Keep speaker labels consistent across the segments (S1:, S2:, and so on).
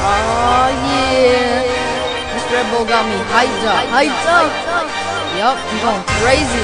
S1: Oh yeah, this Red Bull got me hyped up. Yup, I'm going crazy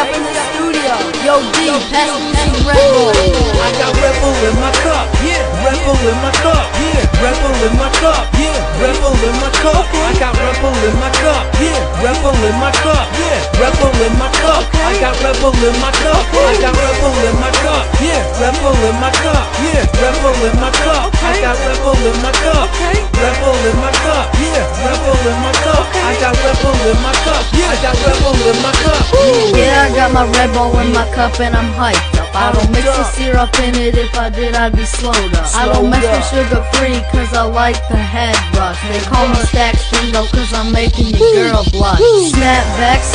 S1: up in the studio. Yo D, pass me some Red Bull.
S2: I got Red Bull in my cup, yeah. Red Bull in my cup, yeah. Red Bull in my cup, yeah. Red Bull in my cup. I got Red Bull in my cup, yeah. Red Bull in my cup, yeah. Red Bull in my cup. I got Red Bull in my cup. I got Red Bull in my cup, yeah. Red Bull in my cup, yeah. Red Bull in my cup. I got Red Bull in my cup. Red Bull in my cup, yeah. Red Bull in my cup. I got Red Bull in my cup, yeah. I got Red Bull in my cup.
S1: Yeah, I got my Red Bull in my cup and I'm hyped up. I don't mix the syrup in it, if I did I'd be slowed up. I don't mess with sugar free cause I like the head rush. They call me Stack Stingo cause I'm making your girl blush. Snapbacks,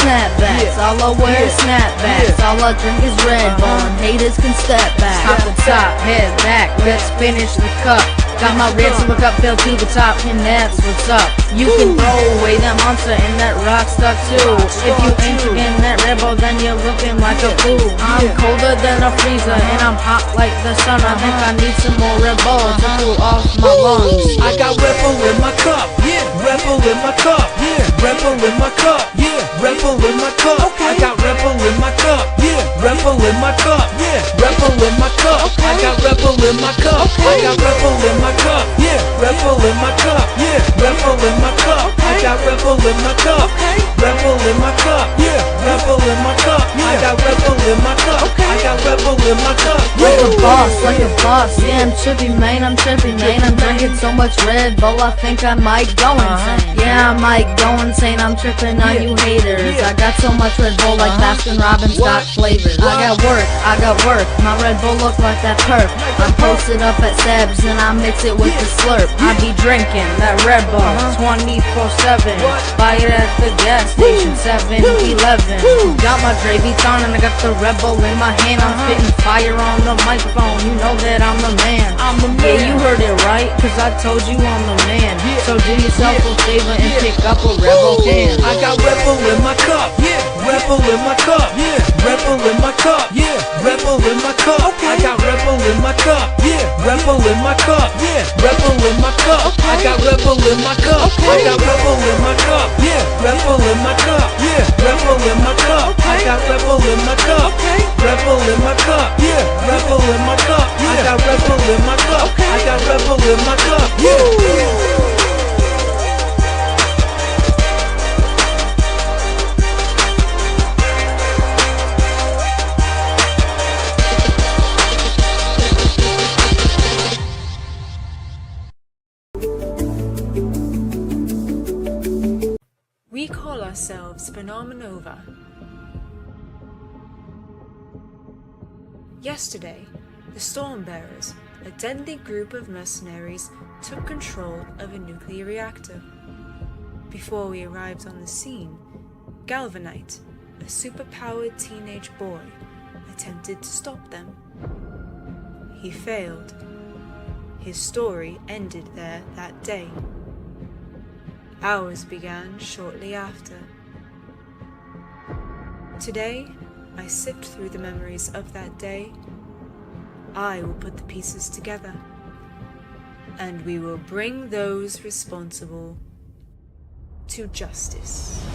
S1: all I wear is snapbacks. All I drink is Red Bull and haters can step back. Top to top, head back, let's finish the cup. Got my red silver cup filled to the top, and that's what's up. You can throw away that monster and that rock stuff too. If you ain't drinking that Red Bull, then you're looking like a fool. I'm colder than a freezer, and I'm hot like the sun. I think I need some more Red Bull to cool off my lungs.
S2: I got Red Bull in my cup, yeah. Red Bull in my cup, yeah. Red Bull in my cup, yeah. Red Bull in my cup. I got Red Bull in my cup, yeah. Red Bull in my cup, yeah. Red Bull in my cup. I got Red Bull in my cup. I got Red Bull in my cup, yeah. Red Bull in my cup, yeah. Red Bull in my cup. I got Red Bull in my cup. Red Bull in my cup, yeah. Red Bull in my cup. I got Red Bull in my cup. I got Red Bull in my cup.
S1: Like a boss, yeah, I'm trippy, man, I'm drinking so much Red Bull, I think I might go insane. Yeah, I might go insane, I'm tripping on you haters. I got so much Red Bull like Baskin Robbins got flavors. I got work, my Red Bull look like that perk. I'm posted up at Seb's and I mix it with the slurp. I be drinking that Red Bull 24/7. Buy it at the gas station, 7-Eleven. Got my Dre Beats on and I got the Red Bull in my hand. I'm spitting fire on the microphone, you know that I'm the man. Yeah, you heard it right, cause I told you I'm the man. So do yourself a favor and pick up a Red Bull can.
S2: I got Red Bull in my cup, yeah. Red Bull in my cup, yeah. Red Bull in my cup, yeah. Red Bull in my cup. I got Red Bull in my cup, yeah. Red Bull in my cup, yeah. Red Bull in my cup. I got Red Bull in my cup. I got Red Bull in my cup, yeah. Red Bull in my cup, yeah. Red Bull in my cup. I got Red Bull in my cup. Red Bull in my cup, yeah. Red Bull in my cup. I got Red Bull in my cup. I got Red Bull in my cup, yeah.
S3: We call ourselves Phenomenova. Yesterday, the Stormbearers, a deadly group of mercenaries, took control of a nuclear reactor. Before we arrived on the scene, Galvanite, a superpowered teenage boy, attempted to stop them. He failed. His story ended there that day. Ours began shortly after. Today, I sift through the memories of that day. I will put the pieces together, and we will bring those responsible to justice.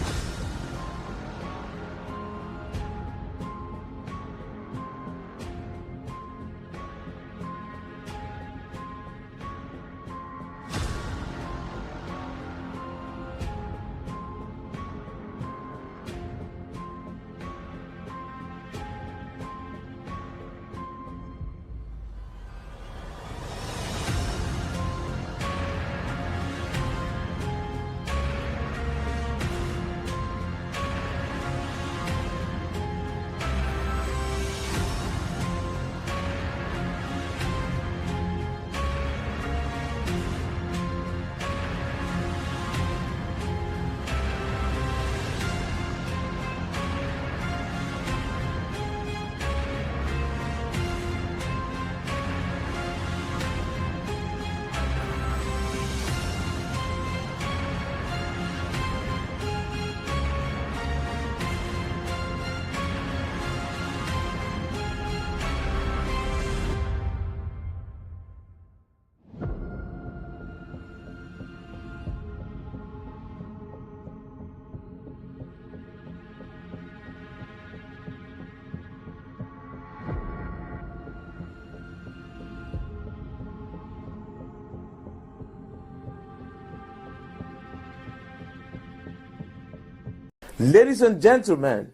S4: Ladies and gentlemen,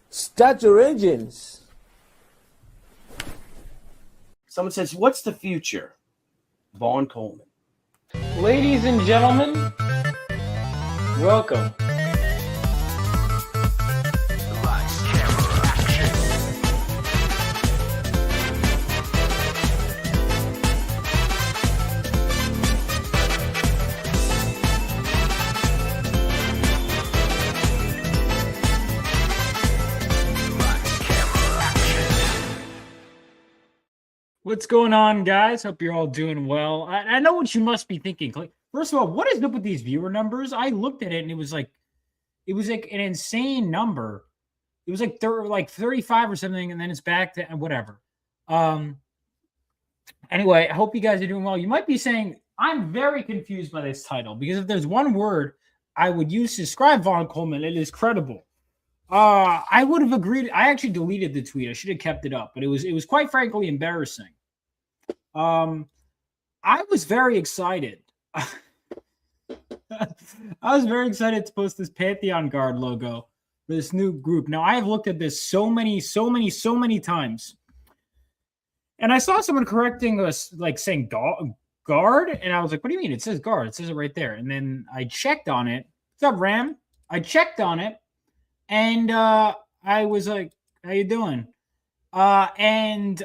S4: start your engines.
S5: Someone says, what's the future? Vaughn Coleman.
S6: Ladies and gentlemen, welcome. What's going on, guys? Hope you're all doing well. I know what you must be thinking. Like, first of all, what is up with these viewer numbers? I looked at it and it was like an insane number. It was like 35 or something, and then it's back to whatever. Anyway, I hope you guys are doing well. You might be saying, I'm very confused by this title, because if there's one word I would use to describe Vaughn Coleman, it is credible. I would have agreed. I actually deleted the tweet. I should have kept it up, but it was quite frankly embarrassing. I was very excited. I was very excited to post this Pantheon Guard logo for this new group. Now, I have looked at this so many times. And I saw someone correcting us, like saying guard. And I was like, what do you mean? It says guard. It says it right there. And then I checked on it. What's up, Ram? I checked on it. And I was like, how you doing? And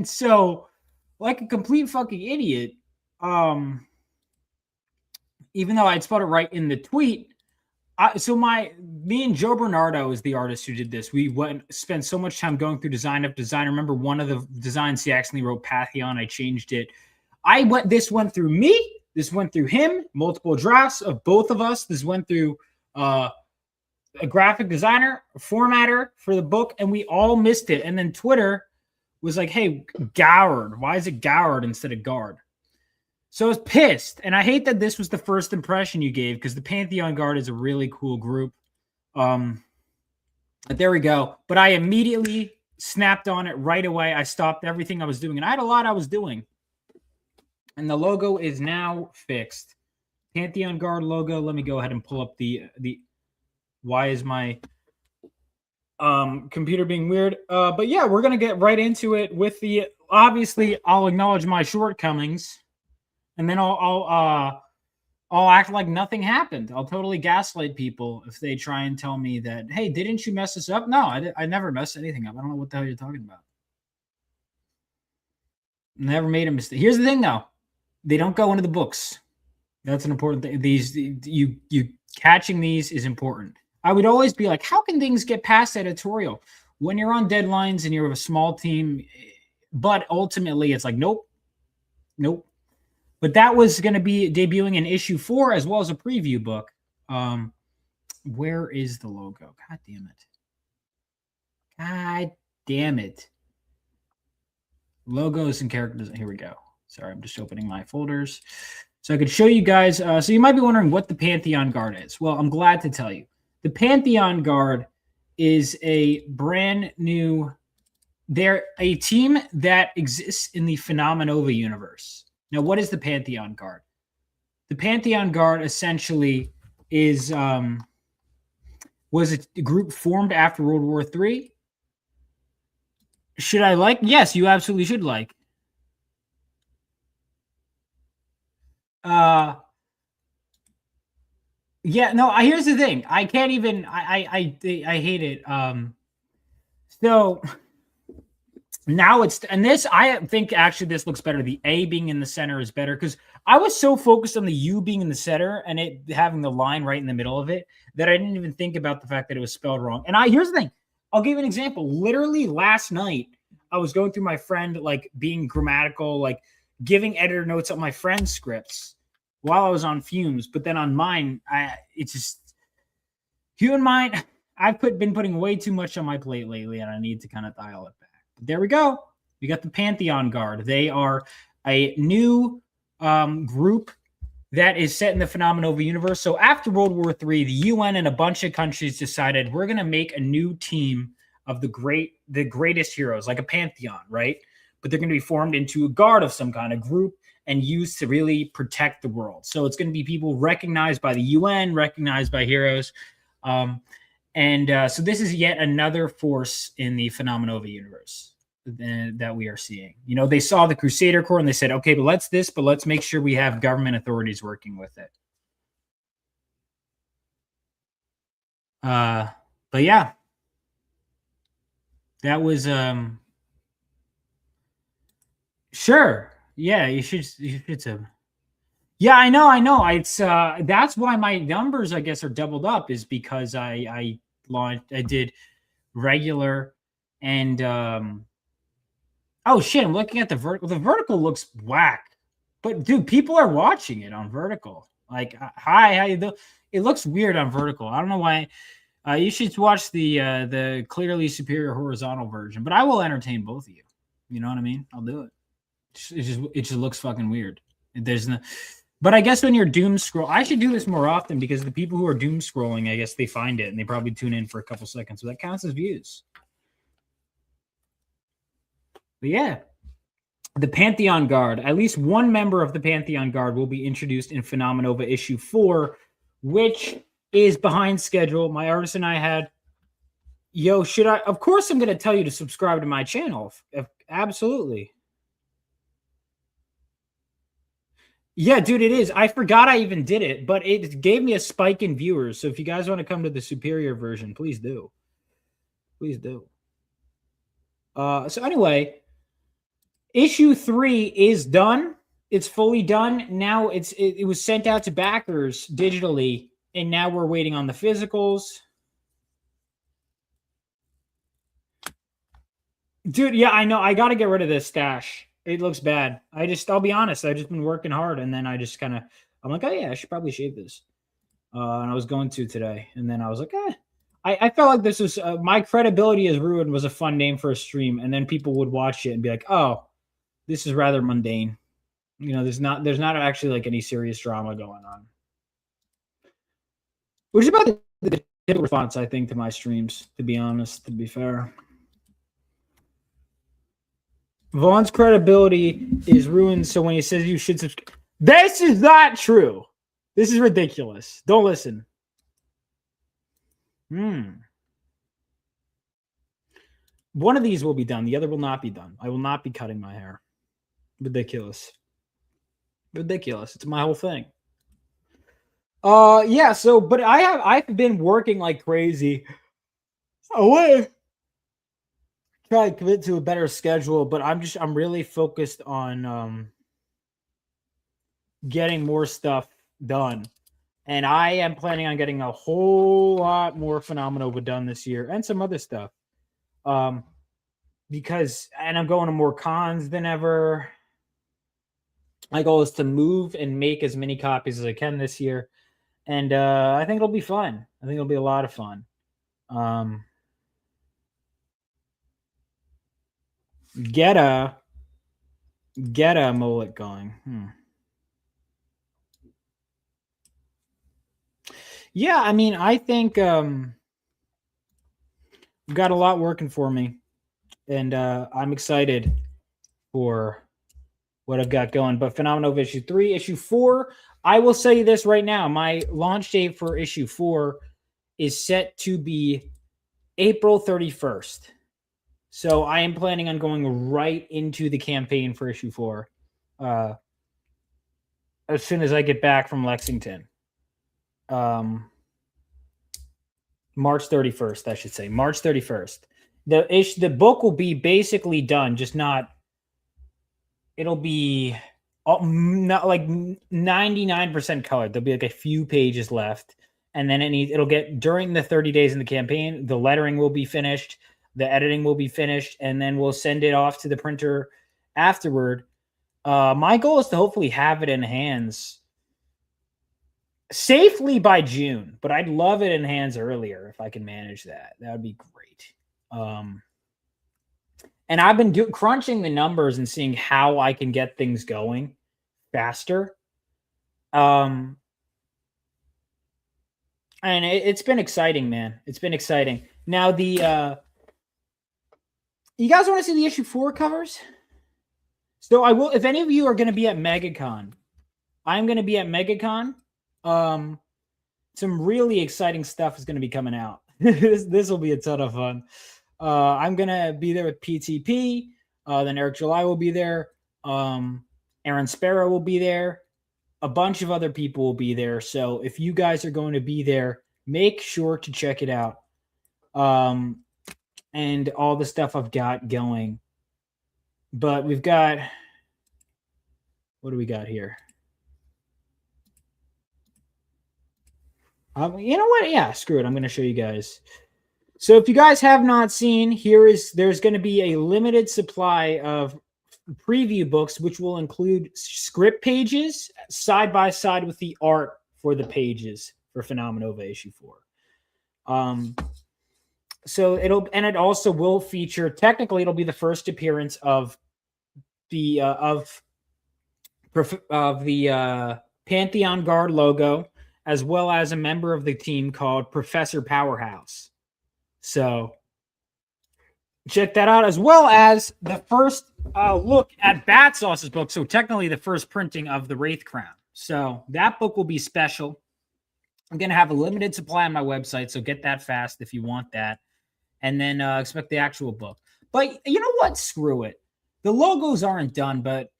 S6: so, like a complete fucking idiot, even though I'd spelled it right in the tweet, me and Joe Bernardo is the artist who did this. We spent so much time going through design of design. I remember one of the designs he accidentally wrote Pantheon. I changed it. This went through me. This went through him. Multiple drafts of both of us. This went through a graphic designer, a formatter for the book, and we all missed it. And then Twitter was like, hey, Goward. Why is it Goward instead of Guard? So I was pissed. And I hate that this was the first impression you gave, because the Pantheon Guard is a really cool group. But there we go. But I immediately snapped on it right away. I stopped everything I was doing. And I had a lot I was doing. And the logo is now fixed. Pantheon Guard logo. Let me go ahead and pull up the why is my computer being weird? But yeah, we're gonna get right into it with the. Obviously, I'll acknowledge my shortcomings, and then I'll act like nothing happened. I'll totally gaslight people if they try and tell me that, hey, didn't you mess this up? No, I never messed anything up. I don't know what the hell you're talking about. Never made a mistake. Here's the thing, though. They don't go into the books. That's an important thing. You catching these is important. I would always be like, how can things get past editorial when you're on deadlines and you're a small team? But ultimately, it's like, nope. But that was going to be debuting in issue 4 as well as a preview book. Where is the logo? God damn it. Logos and characters. Here we go. Sorry, I'm just opening my folders so I could show you guys. So you might be wondering what the Pantheon Guard is. Well, I'm glad to tell you. The Pantheon Guard is a brand new, they're a team that exists in the Phenomenova universe. Now, what is the Pantheon Guard? The Pantheon Guard essentially was a group formed after World War III. Should I like? Yes, you absolutely should like. Yeah, no, here's the thing. I can't even, I hate it. So now and this, I think actually this looks better. The A being in the center is better, because I was so focused on the U being in the center and it having the line right in the middle of it that I didn't even think about the fact that it was spelled wrong. And here's the thing. I'll give you an example. Literally last night, I was going through my friend, like being grammatical, like giving editor notes on my friend's scripts while I was on fumes. But then on mine, it's just human mind. I've been putting way too much on my plate lately, and I need to kind of dial it back. But there we go. We got the Pantheon Guard. They are a new group that is set in the Phenomenova universe. So after World War III, the UN and a bunch of countries decided we're going to make a new team of the greatest heroes, like a pantheon, right? But they're going to be formed into a guard of some kind of group and used to really protect the world. So it's going to be people recognized by the UN, recognized by heroes. So this is yet another force in the Phenomenova universe that we are seeing. You know, they saw the Crusader Corps and they said, okay, but let's make sure we have government authorities working with it. But yeah, that was sure. Yeah, you should yeah, I know. It's that's why my numbers, I guess, are doubled up, is because I did regular and oh shit, I'm looking at the vertical. The vertical looks whack. But dude, people are watching it on vertical. Like, hi, how you doing? It looks weird on vertical. I don't know why. You should watch the clearly superior horizontal version, but I will entertain both of you. You know what I mean? I'll do it. It just looks fucking weird. There's no, but I guess when you're doom scroll, I should do this more often because the people who are doom scrolling, I guess they find it and they probably tune in for a couple seconds. So that counts as views. But yeah, the Pantheon Guard, at least one member of the Pantheon Guard will be introduced in Phenomenova issue 4, which is behind schedule. My artist and I had, should I? Of course, I'm going to tell you to subscribe to my channel. Absolutely. Yeah, dude, it is. I forgot I even did it, but it gave me a spike in viewers. So if you guys want to come to the superior version, please do. Please do. So anyway, issue 3 is done. It's fully done. Now it was sent out to backers digitally, and now we're waiting on the physicals. Dude, yeah, I know. I got to get rid of this stash. It looks bad. I'll be honest. I've just been working hard, and then I just I'm like, oh yeah, I should probably shave this. And I was going to today, and then I was like, I felt like this was my credibility is ruined was a fun name for a stream, and then people would watch it and be like, oh, this is rather mundane. You know, there's not actually like any serious drama going on. Which is about the response, I think, to my streams, to be honest, to be fair. Vaughn's credibility is ruined, so when he says you should subscribe, this is not true. This is ridiculous. Don't listen. One of these will be done. The other will not be done. I will not be cutting my hair. Ridiculous. Ridiculous. It's my whole thing. Yeah, so, but I've been working like crazy. Away. Try to commit to a better schedule, but I'm really focused on getting more stuff done. And I am planning on getting a whole lot more Phenomenova done this year and some other stuff. Because I'm going to more cons than ever. My goal is to move and make as many copies as I can this year. And I think it'll be fun. I think it'll be a lot of fun. Get a mullet going. Yeah, I mean, I think I've got a lot working for me, and I'm excited for what I've got going. But Phenomenova issue 3, issue 4, I will say this right now. My launch date for issue 4 is set to be April 31st. So I am planning on going right into the campaign for issue 4 as soon as I get back from Lexington. March 31st, I should say. March 31st. The book will be basically done, just not... It'll be not like 99% colored. There'll be like a few pages left. And then it'll get, during the 30 days in the campaign, the lettering will be finished. The editing will be finished, and then we'll send it off to the printer afterward. My goal is to hopefully have it in hands safely by June, but I'd love it in hands earlier if I can manage that. That would be great. And I've been crunching the numbers and seeing how I can get things going faster. And it's been exciting, man. It's been exciting. Now, you guys want to see the issue 4 covers? So I will, if any of you are going to be at MegaCon, I'm going to be at MegaCon some really exciting stuff is going to be coming out. This will be a ton of fun. I'm going to be there with PTP. Then Eric July will be there. Aaron Sparrow will be there. A bunch of other people will be there. So if you guys are going to be there, make sure to check it out. And all the stuff I've got going. But we've got, what do we got here? You know what? Yeah, screw it. I'm going to show you guys. So if you guys have not seen, there's going to be a limited supply of preview books, which will include script pages side by side with the art for the pages for Phenomenova issue 4. So it also will feature, technically it'll be the first appearance of the Pantheon Guard logo, as well as a member of the team called Professor Powerhouse. So check that out, as well as the first look at Bat Sauce's book. So technically the first printing of the Wraith Crown. So that book will be special. I'm going to have a limited supply on my website, so get that fast if you want that. And then expect the actual book. But you know what? Screw it. The logos aren't done, but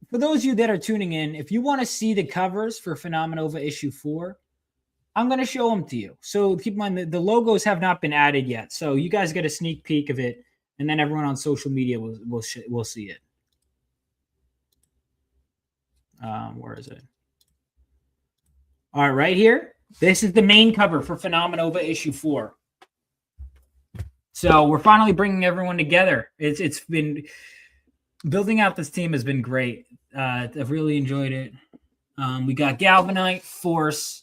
S6: for those of you that are tuning in, if you want to see the covers for Phenomenova issue 4, I'm going to show them to you. So keep in mind, the logos have not been added yet. So you guys get a sneak peek of it, and then everyone on social media will see it. Where is it? All right, right here. This is the main cover for Phenomenova issue 4. So we're finally bringing everyone together. It's been building out this team has been great. I've really enjoyed it. We got Galvanite, Force,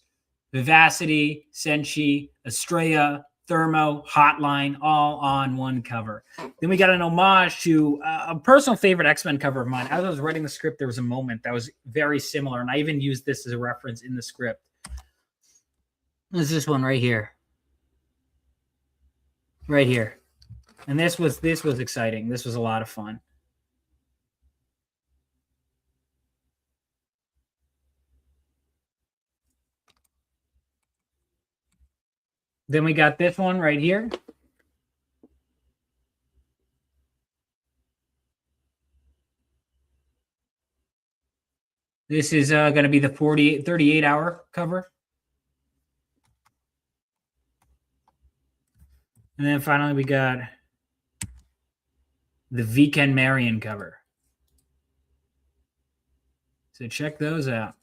S6: Vivacity, Senshi, Estrella, Thermo, Hotline, all on one cover. Then we got an homage to a personal favorite X-Men cover of mine. As I was writing the script, there was a moment that was very similar, and I even used this as a reference in the script. There's this one right here. Right here. And this was exciting. This was a lot of fun. Then we got this one right here. This is going to be the 38-hour cover. And then finally we got the Weekend Marion cover. So check those out.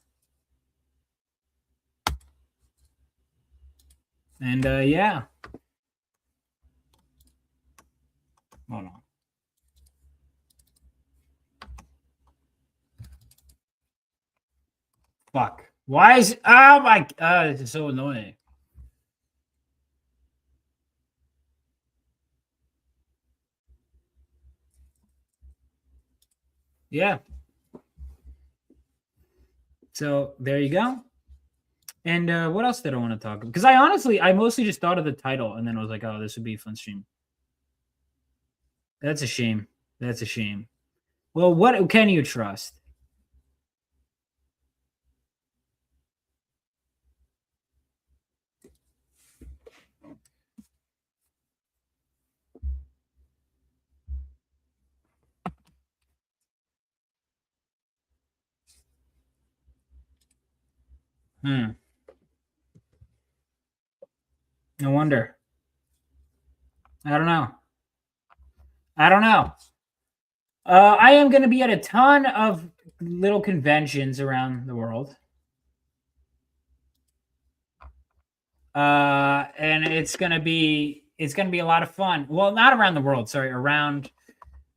S6: And yeah. Hold on. Fuck. Why is, oh my god, this is so annoying. Yeah. So there you go. And what else did I want to talk about? Because I mostly just thought of the title and then I was like, oh, this would be a fun stream. That's a shame. That's a shame. Well, what can you trust? No wonder. I don't know. I am going to be at a ton of little conventions around the world. And it's going to be a lot of fun. Well, not around the world, sorry, around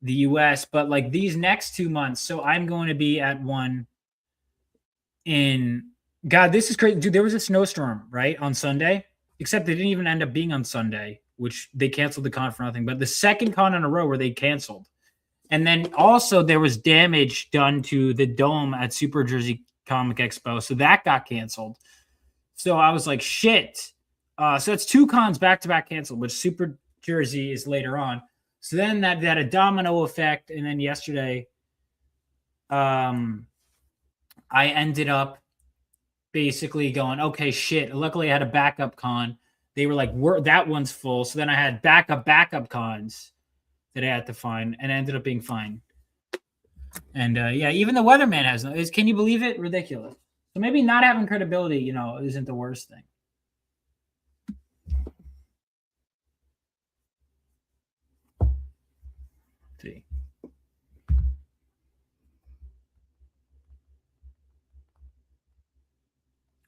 S6: the US, but like these next 2 months. So I'm going to be at one in, God, this is crazy. Dude, there was a snowstorm, right, on Sunday, except they didn't even end up being on Sunday, which they canceled the con for nothing. But the second con in a row where they canceled. And then also there was damage done to the dome at Super Jersey Comic Expo. So that got canceled. So I was like, shit. So it's 2 cons back-to-back canceled, which Super Jersey is later on. So then that had a domino effect. And then yesterday, I ended up basically going, okay, shit. Luckily, I had a backup con. They were like, that one's full. So then I had backup cons that I had to find, and it ended up being fine. And yeah, even the weatherman has no. Can you believe it? Ridiculous. So maybe not having credibility, isn't the worst thing. Let's see.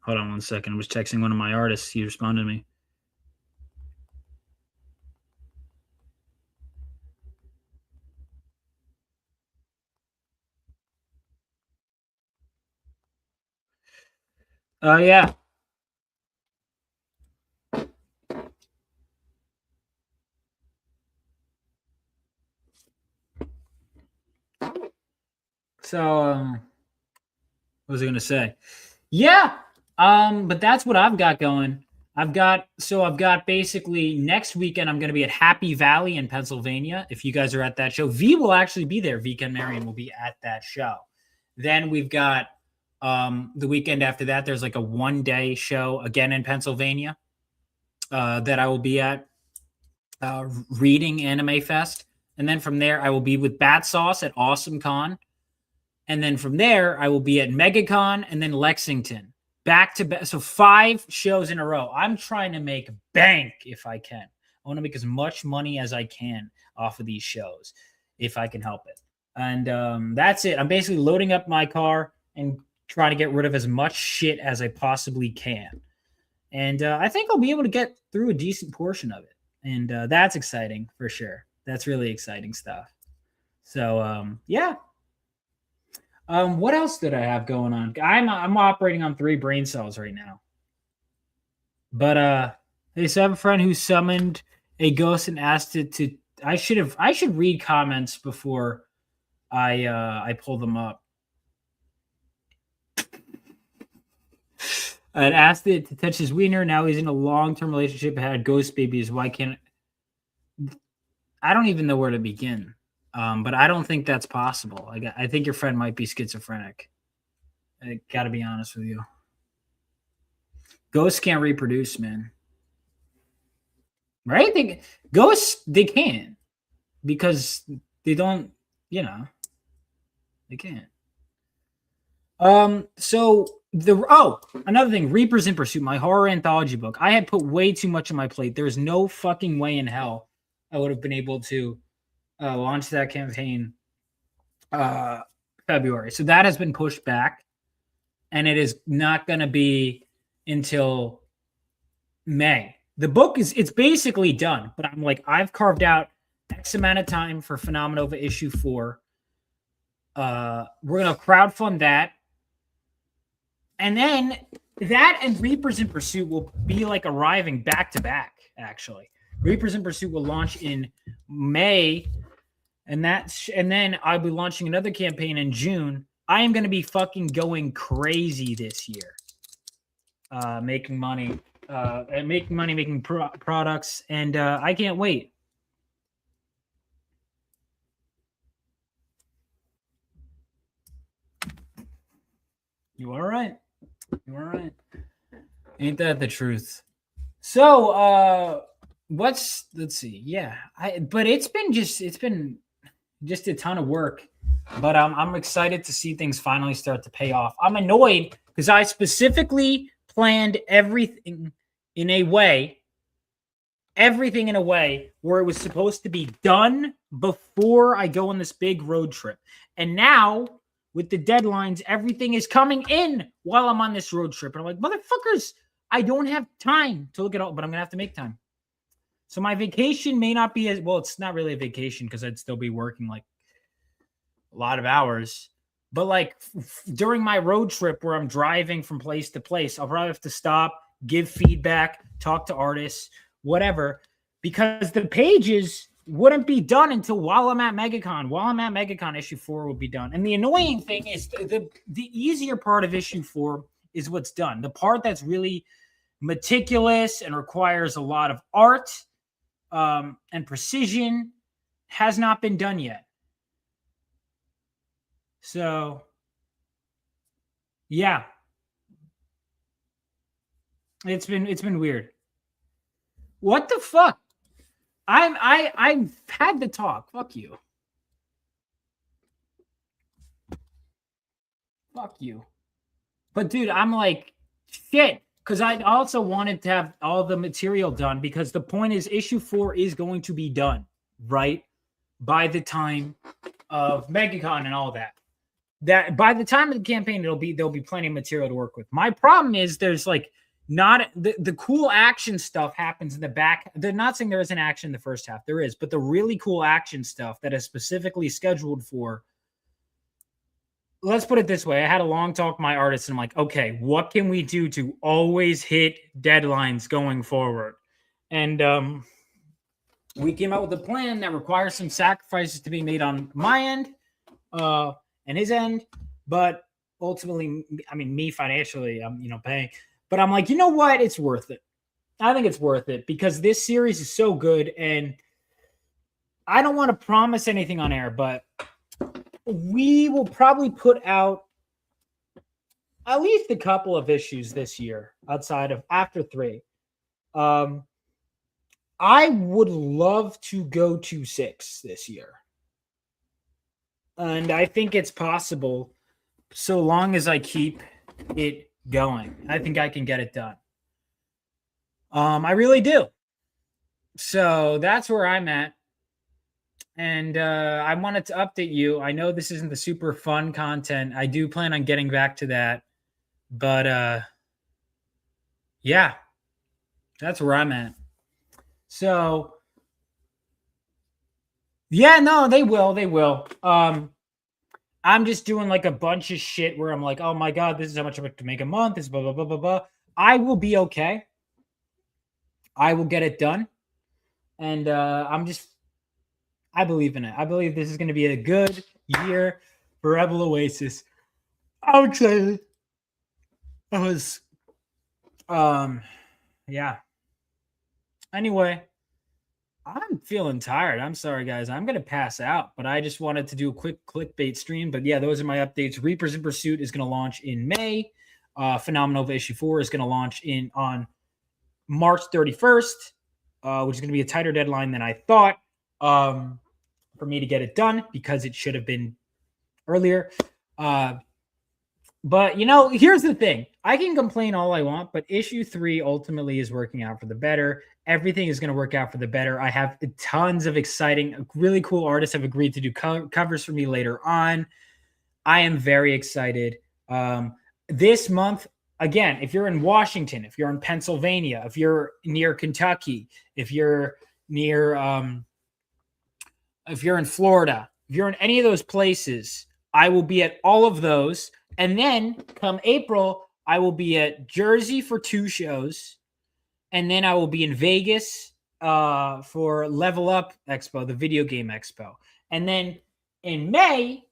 S6: Hold on 1 second. I was texting one of my artists. He responded to me. Yeah. So, what was I going to say? Yeah. But that's what I've got going. I've got basically next weekend, I'm going to be at Happy Valley in Pennsylvania. If you guys are at that show, V will actually be there. V Ken Marion will be at that show. Then we've got the weekend after that, there's like a 1-day show again in Pennsylvania that I will be at Reading Anime Fest. And then from there, I will be with Bat Sauce at Awesome Con. And then from there, I will be at MegaCon and then Lexington. Back to back. So 5 shows in a row. I'm trying to make bank if I can. I want to make as much money as I can off of these shows if I can help it. And that's it. I'm basically loading up my car and trying to get rid of as much shit as I possibly can. And I think I'll be able to get through a decent portion of it. And that's exciting for sure. That's really exciting stuff. So, yeah. What else did I have going on? I'm operating on 3 brain cells right now. But so I have a friend who summoned a ghost and asked it to. I should read comments before I pull them up. And asked it to touch his wiener. Now he's in a long-term relationship. Had ghost babies. Why can't? I don't even know where to begin. But I don't think that's possible. I think your friend might be schizophrenic. I got to be honest with you. Ghosts can't reproduce, man. Right? Ghosts can because they don't. They can't. So another thing, Reapers in Pursuit, my horror anthology book. I had put way too much on my plate. There's no fucking way in hell I would have been able to launch that campaign February. So that has been pushed back, and it is not going to be until May. The book it's basically done, but I'm like, I've carved out X amount of time for Phenomenova issue 4. We're going to crowdfund that. And then that and Reapers in Pursuit will be like arriving back to back, actually. Reapers in Pursuit will launch in May. And then I'll be launching another campaign in June. I am going to be fucking going crazy this year, making money, making products, and I can't wait. You all right? You all right? Ain't that the truth? So, let's see. Yeah, but it's been just a ton of work, but I'm excited to see things finally start to pay off. I'm annoyed because I specifically planned everything in a way where it was supposed to be done before I go on this big road trip. And now with the deadlines, everything is coming in while I'm on this road trip. And I'm like, motherfuckers, I don't have time to look at all, but I'm going to have to make time. So my vacation may not be as well. It's not really a vacation because I'd still be working like a lot of hours. But like during my road trip where I'm driving from place to place, I'll probably have to stop, give feedback, talk to artists, whatever, because the pages wouldn't be done until while I'm at MegaCon. While I'm at MegaCon, issue 4 will be done. And the annoying thing is the easier part of issue 4 is what's done. The part that's really meticulous and requires a lot of art and precision has not been done yet. So, yeah. It's been weird. What the fuck? I've had the talk. Fuck you. Fuck you. But dude, I'm like, shit. Because I also wanted to have all the material done because the point is issue 4 is going to be done, right? By the time of MegaCon and all that. That by the time of the campaign, there'll be plenty of material to work with. My problem is there's like not the cool action stuff happens in the back. They're not saying there isn't action in the first half. There is, but the really cool action stuff that is specifically scheduled for. Let's put it this way. I had a long talk with my artist and I'm like, okay, what can we do to always hit deadlines going forward? And we came out with a plan that requires some sacrifices to be made on my end and his end. But ultimately, I mean, me financially, I'm, paying. But I'm like, you know what? It's worth it. I think it's worth it because this series is so good. And I don't want to promise anything on air, but we will probably put out at least a couple of issues this year outside of after 3. I would love to go to 6 this year. And I think it's possible so long as I keep it going. I think I can get it done. I really do. So that's where I'm at. And I wanted to update you. I know this isn't the super fun content. I do plan on getting back to that. But yeah, that's where I'm at. So yeah, no, they will. They will. I'm just doing like a bunch of shit where I'm like, oh my God, this is how much I have to make a month. This blah, blah, blah, blah, blah. I will be okay. I will get it done. And I believe in it. I believe this is going to be a good year for Rebel Oasis. I'm excited. I was, yeah. Anyway, I'm feeling tired. I'm sorry, guys. I'm going to pass out, but I just wanted to do a quick clickbait stream. But yeah, those are my updates. Reapers in Pursuit is going to launch in May. Phenomenova issue 4 is going to launch on March 31st, which is going to be a tighter deadline than I thought. For me to get it done because it should have been earlier. But here's the thing. I can complain all I want, but issue 3 ultimately is working out for the better. Everything is going to work out for the better. I have tons of exciting, really cool artists have agreed to do covers for me later on. I am very excited. This month, again, if you're in Washington, if you're in Pennsylvania, if you're near Kentucky, if you're near if you're in Florida, if you're in any of those places, I will be at all of those. And then come April, I will be at Jersey for 2 shows. And then I will be in Vegas for Level Up Expo, the video game expo. And then in May,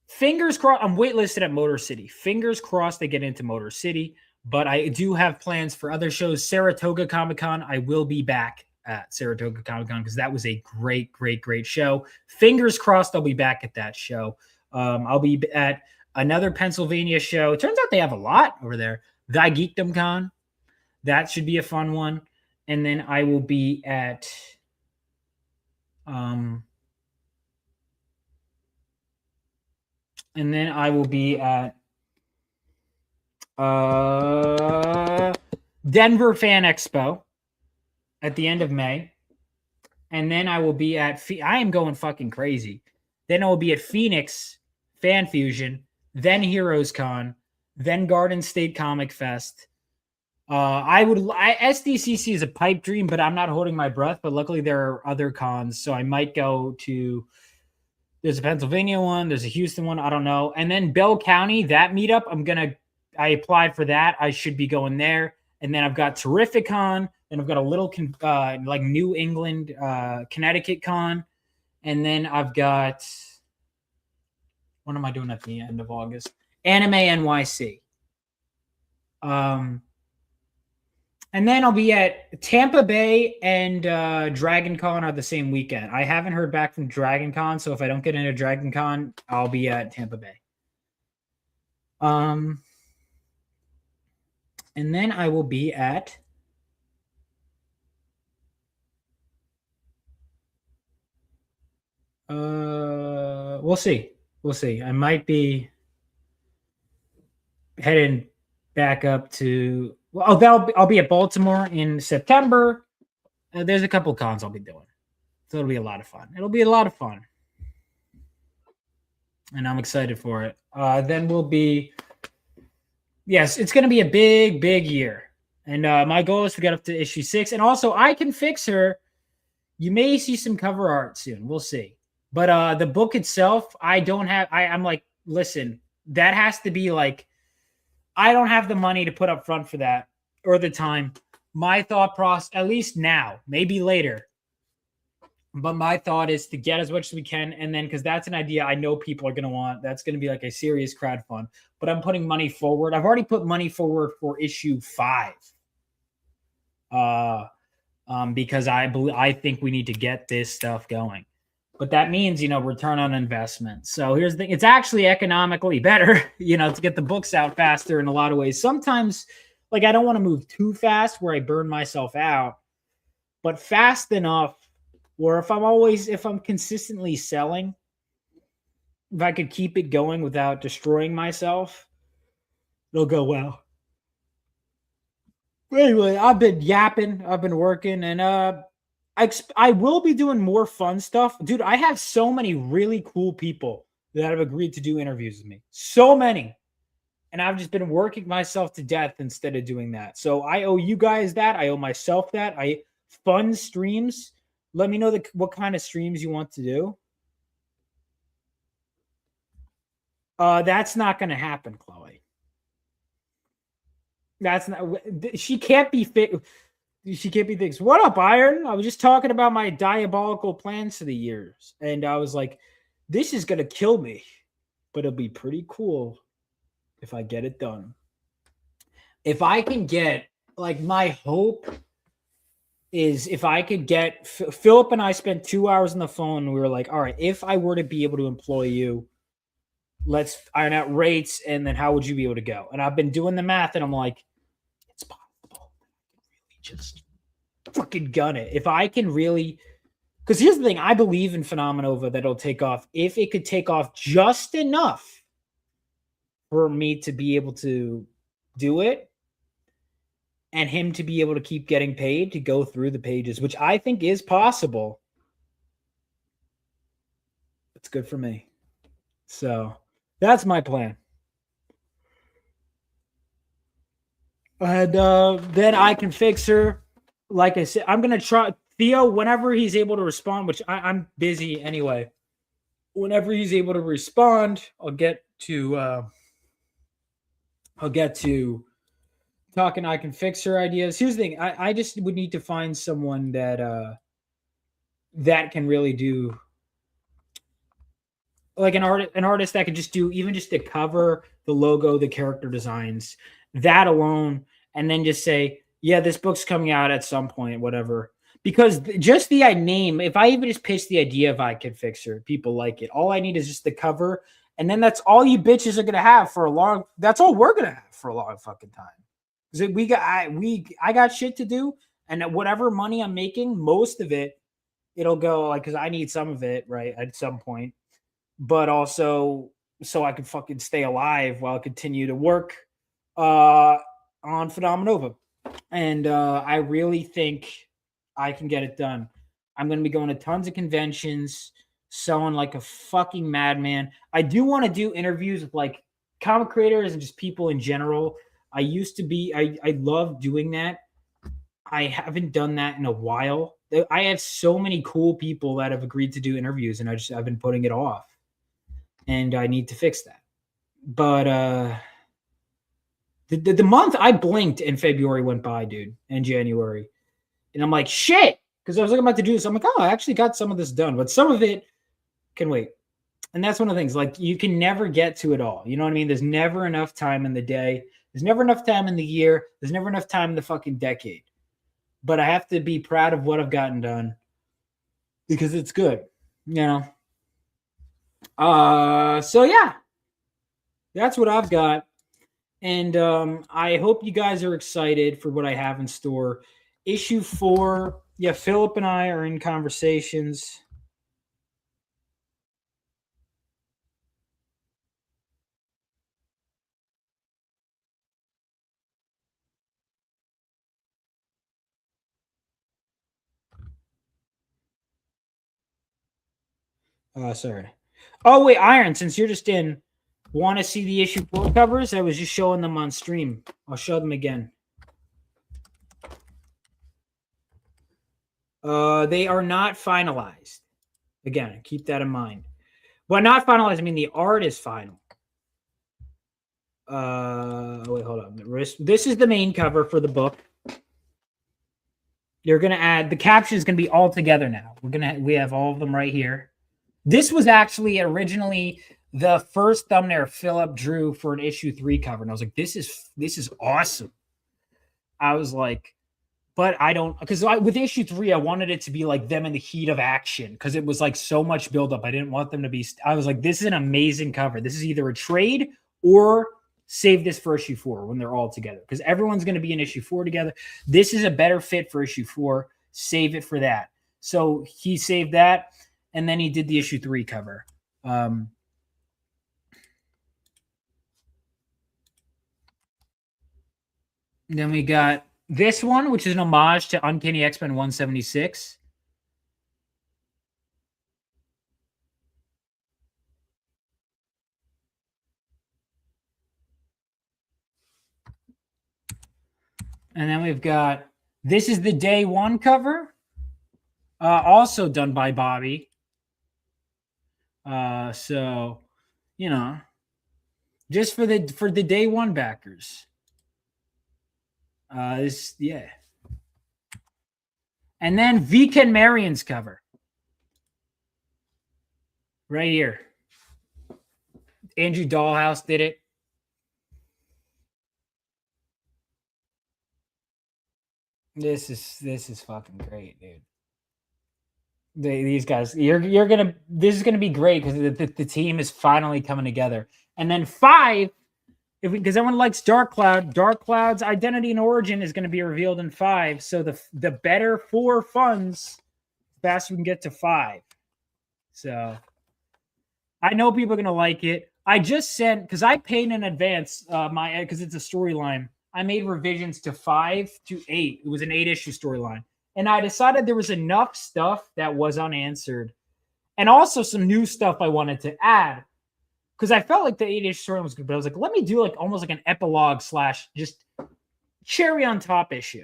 S6: fingers crossed, I'm waitlisted at Motor City. Fingers crossed they get into Motor City. But I do have plans for other shows. Saratoga Comic-Con, I will be back at Saratoga Comic-Con because that was a great, great, great show. Fingers crossed I'll be back at that show. I'll be at another Pennsylvania show. It turns out they have a lot over there. Thy Geekdom Con. That should be a fun one. And then I will be at Denver Fan Expo at the end of May. And then I will be at I am going fucking crazy. Then I will be at Phoenix Fan Fusion, then Heroes Con, then Garden State Comic Fest. SDCC is a pipe dream, but I'm not holding my breath. But luckily there are other cons, so I might go to. There's a Pennsylvania one, there's a Houston one, I don't know. And then Bell County, that meetup, I applied for that. I should be going there. And then I've got Terrificon, and I've got a little like New England, Connecticut con, and then I've got. What am I doing at the end of August? Anime NYC. And then I'll be at Tampa Bay and Dragon Con are the same weekend. I haven't heard back from Dragon Con, so if I don't get into Dragon Con, I'll be at Tampa Bay. And then I will be at we'll see. We'll see. I might be heading back up to I'll be at Baltimore in September. There's a couple cons I'll be doing. So it'll be a lot of fun. It'll be a lot of fun. And I'm excited for it. Then we'll be yes, it's going to be a big, big year. And my goal is to get up to issue 6. And also, I Can Fix Her. You may see some cover art soon. We'll see. But the book itself, I'm like, listen, that has to be like, I don't have the money to put up front for that or the time. My thought process, at least now, maybe later, but my thought is to get as much as we can. And then, because that's an idea I know people are going to want, that's going to be like a serious crowd fund. But I'm putting money forward. I've already put money forward for issue 5. Because I think we need to get this stuff going. But that means, return on investment. So here's the thing. It's actually economically better, to get the books out faster in a lot of ways. Sometimes, like, I don't want to move too fast where I burn myself out, but fast enough where if I'm consistently selling, if I could keep it going without destroying myself, it'll go well. Anyway, I've been yapping, I've been working, and I will be doing more fun stuff. Dude, I have so many really cool people that have agreed to do interviews with me. So many. And I've just been working myself to death instead of doing that. So I owe you guys that. I owe myself that. Fun streams. Let me know what kind of streams you want to do. That's not going to happen, Chloe. That's not. She can't be fit. She can't be fixed. What up, Iron? I was just talking about my diabolical plans for the years, and I was like, "This is gonna kill me, but it'll be pretty cool if I get it done. If I can get, like, my hope is if I could get Philip and I spent 2 hours on the phone, and we were like, all right, if I were to be able to employ you, let's iron out rates, and then how would you be able to go? And I've been doing the math, and I'm like, it's possible. Really just fucking gun it. If I can really, because here's the thing, I believe in Phenomenova that it'll take off. If it could take off just enough for me to be able to do it, and him to be able to keep getting paid to go through the pages, which I think is possible, it's good for me. So that's my plan. And then I Can Fix Her. Like I said, I'm going to try Theo whenever he's able to respond, which I'm busy anyway. Whenever he's able to respond, I'll get to talking I Can Fix Her ideas. Here's the thing. I just would need to find someone that can really do, like, an artist that could just do even just the cover, the logo, the character designs, that alone, and then just say, yeah, this book's coming out at some point, whatever. Because just the name, if I even just pitch the idea of I Can Fix Her, people like it. All I need is just the cover, and then that's all you bitches are gonna have for a long. That's all we're gonna have for a long fucking time. I got shit to do, and whatever money I'm making, most of it, it'll go, like, because I need some of it, right, at some point, but also so I can fucking stay alive while I continue to work on Phenomenova. And I really think I can get it done. I'm going to be going to tons of conventions, selling like a fucking madman. I do want to do interviews with, like, comic creators and just people in general. I love doing that. I haven't done that in a while. I have so many cool people that have agreed to do interviews, and I've been putting it off, and I need to fix that. But the month I blinked and February went by, dude, and January, and I'm like, shit, because I was about to do this. I'm like, oh, I actually got some of this done, but some of it can wait. And that's one of the things, like, you can never get to it all. You know what I mean? There's never enough time in the day. There's never enough time in the year. There's never enough time in the fucking decade. But I have to be proud of what I've gotten done because it's good, you know? So yeah, that's what I've got. And I hope you guys are excited for what I have in store. Issue 4. Yeah, Philip and I are in conversations. Sorry. Oh, wait, Iron, since you're just in, want to see the issue 4 covers? I was just showing them on stream. I'll show them again. They are not finalized. Again, keep that in mind. Well, not finalized, I mean the art is final. Wait, hold on. This is the main cover for the book. You're gonna add the caption is gonna be all together now. We have all of them right here. This was actually originally the first thumbnail Philip drew for an issue 3 cover, and I was like, this is awesome. I was like, but I don't, because with issue 3, I wanted it to be like them in the heat of action because it was like so much buildup. I didn't want them to be. I was like, this is an amazing cover. This is either a trade or save this for issue 4 when they're all together because everyone's going to be in issue 4 together. This is a better fit for issue 4. Save it for that. So he saved that, and then he did the issue 3 cover. Then we got this one, which is an homage to Uncanny X-Men 176. And then we've got, this is the day 1 cover, also done by Bobby. So, you know, just for the day 1 backers. Yeah. And then Ken Marion's cover. Right here. Andrew Dollhouse did it. This is fucking great, dude. These guys, this is gonna be great because the team is finally coming together. And then 5, because everyone likes Dark Cloud, Dark Cloud's identity and origin is going to be revealed in 5. So the better 4 funds, faster we can get to 5. So I know people are going to like it. I just sent, because I paid in advance because it's a storyline. I made revisions to 5 to 8. It was an 8-issue storyline. And I decided there was enough stuff that was unanswered. And also some new stuff I wanted to add. Because I felt like the 8-issue storyline was good, but I was like, let me do like almost like an epilogue / just cherry on top issue.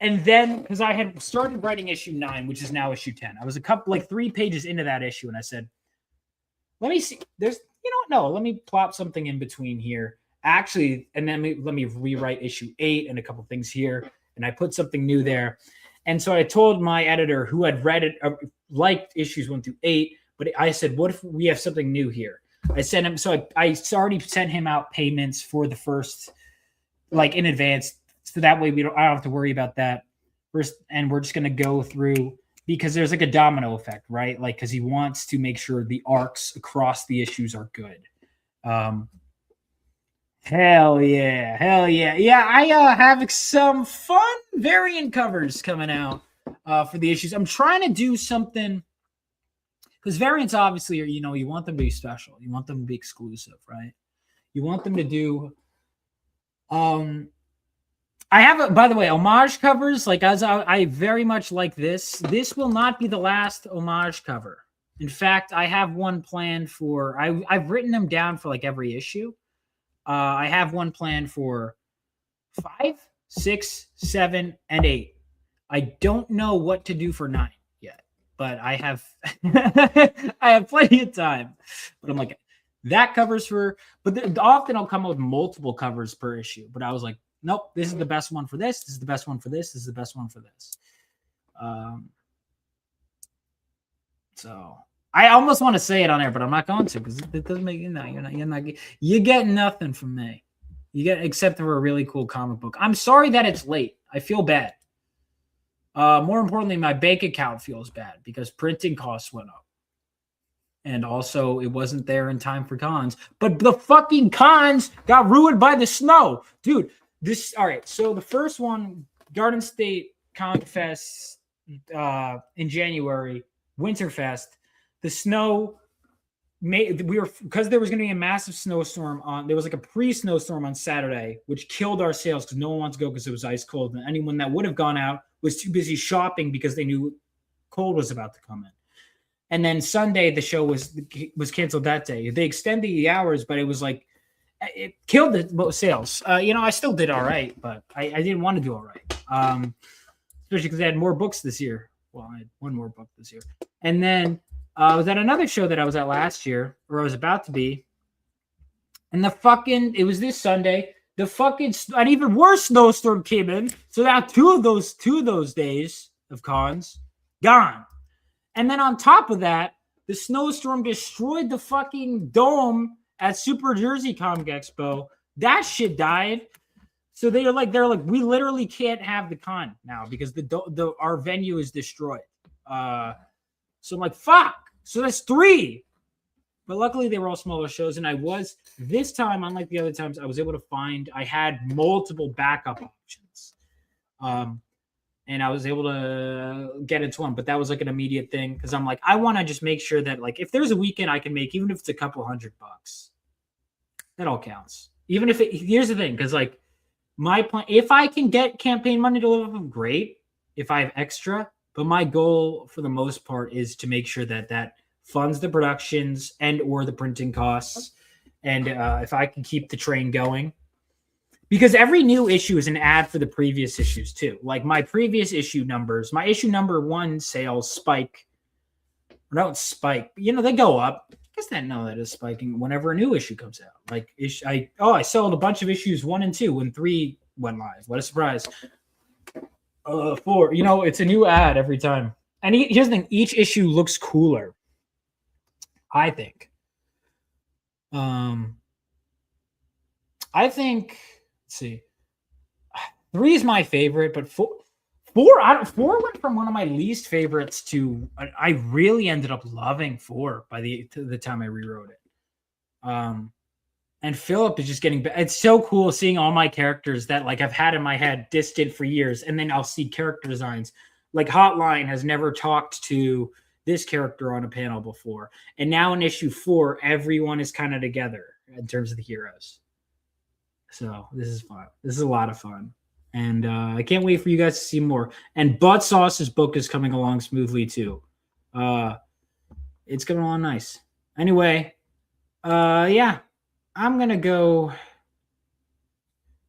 S6: And then, because I had started writing issue 9, which is now issue 10. I was 3 pages into that issue, and I said, let me see. There's, let me plop something in between here. Actually, and then let me rewrite issue 8 and a couple things here. And I put something new there. And so I told my editor who had read it, liked issues 1 through 8, but I said, what if we have something new here? I sent him, so I already sent him out payments for the first, like in advance, so that way I don't have to worry about that first. And we're just gonna go through because there's like a domino effect, right? Like because he wants to make sure the arcs across the issues are good. Hell yeah, yeah. I have some fun variant covers coming out for the issues. I'm trying to do something. Because variants obviously are, you want them to be special. You want them to be exclusive, right? You want them to do. I have, by the way, homage covers. Like I very much like this. This will not be the last homage cover. In fact, I have one planned for. I've written them down for like every issue. I have one planned for 5, 6, 7, and 8. I don't know what to do for 9. But I have I have plenty of time. But I'm like, that covers for, but often I'll come up with multiple covers per issue. But I was like, nope, this is the best one for this. This is the best one for this. This is the best one for this. So I almost want to say it on air, but I'm not going to because it doesn't make you're not you get nothing from me. You get except for a really cool comic book. I'm sorry that it's late. I feel bad. More importantly, my bank account feels bad because printing costs went up. And also, it wasn't there in time for cons. But the fucking cons got ruined by the snow. Dude, all right. So the first one, Garden State Con Fest in January, Winterfest, the snow because there was going to be a massive snowstorm there was like a pre-snowstorm on Saturday, which killed our sales because no one wanted to go because it was ice cold. And anyone that would have gone out was too busy shopping because they knew cold was about to come in. And then Sunday, the show was canceled that day. They extended the hours, but it was like, it killed the sales. I still did all right, but I didn't want to do all right. Especially because I had more books this year. Well, I had one more book this year. And then I was at another show that I was at last year, or I was about to be. And it was this Sunday. An even worse snowstorm came in. So now two of those days of cons gone. And then on top of that, the snowstorm destroyed the fucking dome at Super Jersey Comic Expo. That shit died. So they're like, we literally can't have the con now because our venue is destroyed. So I'm like, fuck. So that's 3. But luckily they were all smaller shows. And this time, unlike the other times, I had multiple backup options. And I was able to get into one, but that was like an immediate thing. Cause I'm like, I want to just make sure that like, if there's a weekend I can make, even if it's a couple $100, that all counts. Here's the thing. Cause like my plan, if I can get campaign money to live up, great. If I have extra, but my goal for the most part is to make sure that funds the productions and or the printing costs. And if I can keep the train going, because every new issue is an ad for the previous issues too. Like my previous issue numbers, my issue number 1 sales spike. Don't spike, but they go up. I guess that is spiking whenever a new issue comes out. Like I sold a bunch of issues 1 and 2 when 3 went live. What a surprise. 4, it's a new ad every time. And here's the thing, each issue looks cooler, I think. Let's see. 3 is my favorite, but 4 went from one of my least favorites to I really ended up loving 4 by the time I rewrote it. And Philip is just getting. It's so cool seeing all my characters that like I've had in my head distant for years, and then I'll see character designs. Like Hotline has never talked to this character on a panel before, and now in issue 4, everyone is kind of together in terms of the heroes. So this is fun. This is a lot of fun. And I can't wait for you guys to see more. And Butt Sauce's book is coming along smoothly too. It's coming along nice. Anyway, yeah, I'm going to go.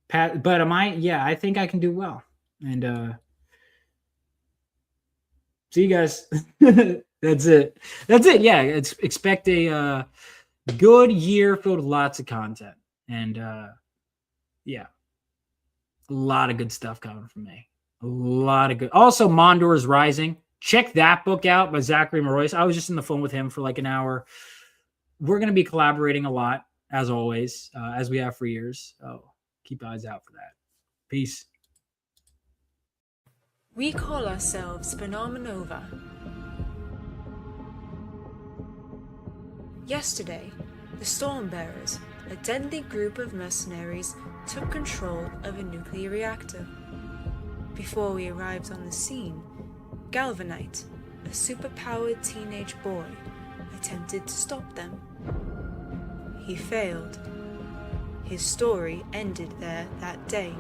S6: But I think I can do well. And see you guys. That's it. Yeah, expect a good year filled with lots of content. And yeah, a lot of good stuff coming from me. A lot of good. Also, Mondor's Rising. Check that book out by Zachary Marois. I was just on the phone with him for like an hour. We're going to be collaborating a lot, as always, as we have for years. So keep eyes out for that. Peace.
S3: We call ourselves Phenomenova. Yesterday, the Stormbearers, a deadly group of mercenaries, took control of a nuclear reactor. Before we arrived on the scene, Galvanite, a superpowered teenage boy, attempted to stop them. He failed. His story ended there that day.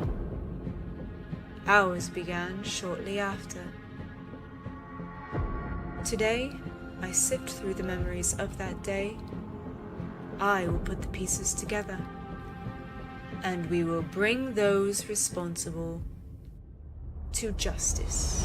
S3: Ours began shortly after. Today, I sift through the memories of that day. I will put the pieces together, and we will bring those responsible to justice.